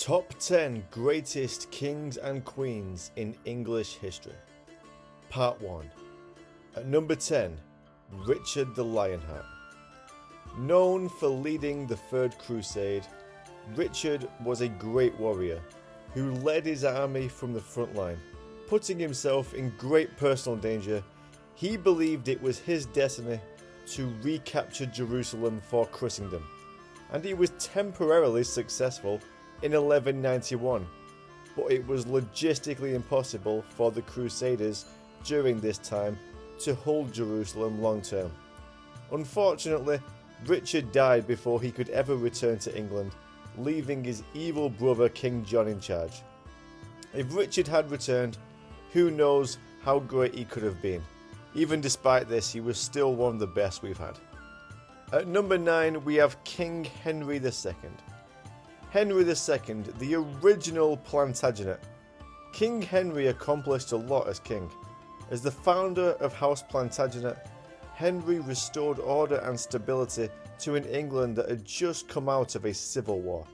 Top 10 Greatest Kings and Queens in English History. Part 1. At number 10, Richard the Lionheart. Known for leading the Third Crusade, Richard was a great warrior who led his army from the front line. Putting himself in great personal danger, he believed it was his destiny to recapture Jerusalem for Christendom, and he was temporarily successful in 1191, but it was logistically impossible for the Crusaders during this time to hold Jerusalem long term. Unfortunately, Richard died before he could ever return to England, leaving his evil brother King John in charge. If Richard had returned, who knows how great he could have been. Even despite this, he was still one of the best we've had. At number 9, we have King Henry II. Henry II, the original Plantagenet. King Henry accomplished a lot as king. As the founder of House Plantagenet, Henry restored order and stability to an England that had just come out of a civil war.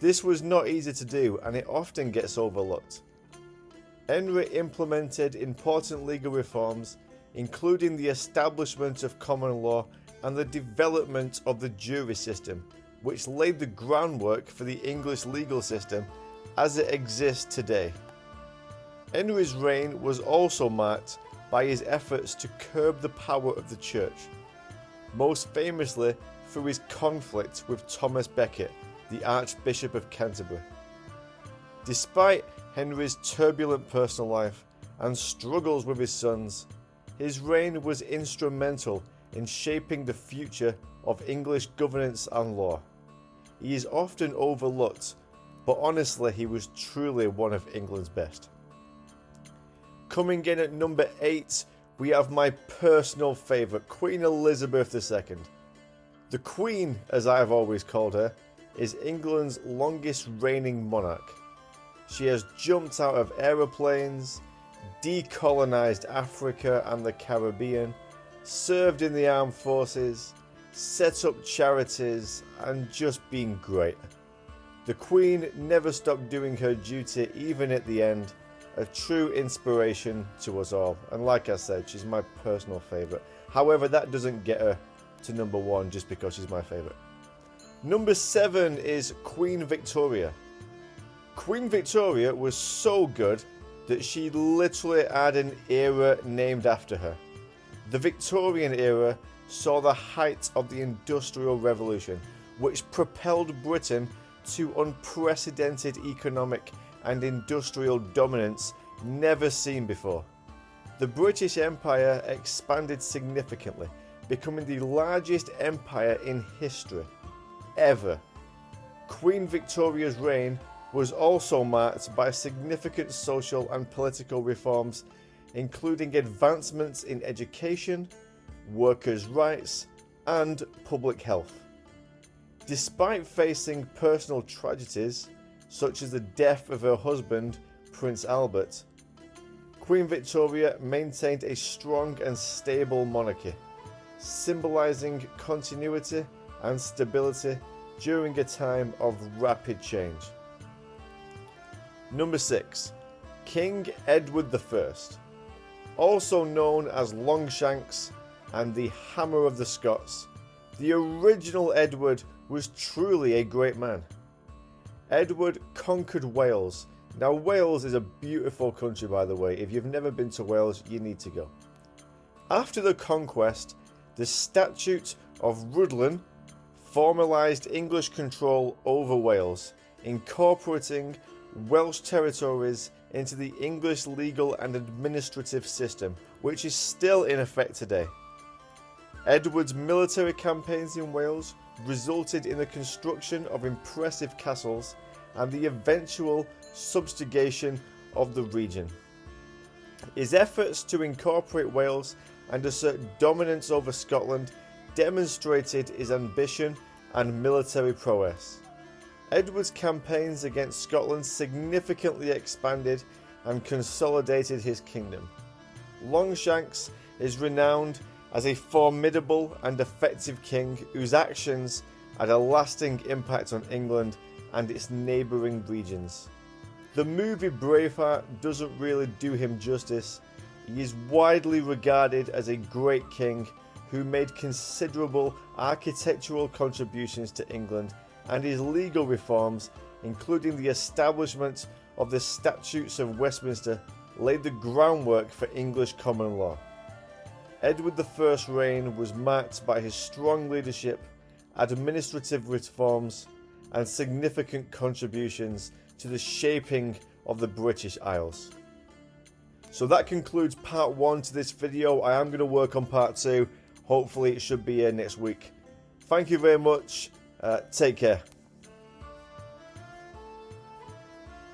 This was not easy to do, and it often gets overlooked. Henry implemented important legal reforms, including the establishment of common law and the development of the jury system, which laid the groundwork for the English legal system as it exists today. Henry's reign was also marked by his efforts to curb the power of the church, most famously through his conflict with Thomas Becket, the Archbishop of Canterbury. Despite Henry's turbulent personal life and struggles with his sons, his reign was instrumental in shaping the future of English governance and law. He is often overlooked, but honestly he was truly one of England's best. Coming in at number 8, we have my personal favourite, Queen Elizabeth II. The Queen, as I have always called her, is England's longest reigning monarch. She has jumped out of aeroplanes, decolonised Africa and the Caribbean, served in the armed forces, set up charities, and just been great. The Queen never stopped doing her duty even at the end, a true inspiration to us all, and like I said, she's my personal favourite. However, that doesn't get her to number 1 just because she's my favourite. Number 7 is Queen Victoria. Queen Victoria was so good that she literally had an era named after her. The Victorian era saw the height of the Industrial Revolution, which propelled Britain to unprecedented economic and industrial dominance never seen before. The British Empire expanded significantly, becoming the largest empire in history, ever. Queen Victoria's reign was also marked by significant social and political reforms, including advancements in education, workers' rights, and public health. Despite facing personal tragedies, such as the death of her husband, Prince Albert, Queen Victoria maintained a strong and stable monarchy, symbolising continuity and stability during a time of rapid change. Number 6. King Edward I. Also known as Longshanks and the Hammer of the Scots, the original Edward was truly a great man. Edward conquered Wales. Now, Wales is a beautiful country, by the way. If you've never been to Wales, you need to go. After the conquest, the Statute of Rhuddlan formalised English control over Wales, incorporating Welsh territories into the English legal and administrative system, which is still in effect today. Edward's military campaigns in Wales resulted in the construction of impressive castles and the eventual subjugation of the region. His efforts to incorporate Wales and assert dominance over Scotland demonstrated his ambition and military prowess. Edward's campaigns against Scotland significantly expanded and consolidated his kingdom. Longshanks is renowned as a formidable and effective king whose actions had a lasting impact on England and its neighbouring regions. The movie Braveheart doesn't really do him justice. He is widely regarded as a great king who made considerable architectural contributions to England, and his legal reforms, including the establishment of the Statutes of Westminster, laid the groundwork for English common law. Edward I's reign was marked by his strong leadership, administrative reforms, and significant contributions to the shaping of the British Isles. So that concludes part 1 to this video. I am going to work on part 2. Hopefully it should be here next week. Thank you very much. Take care.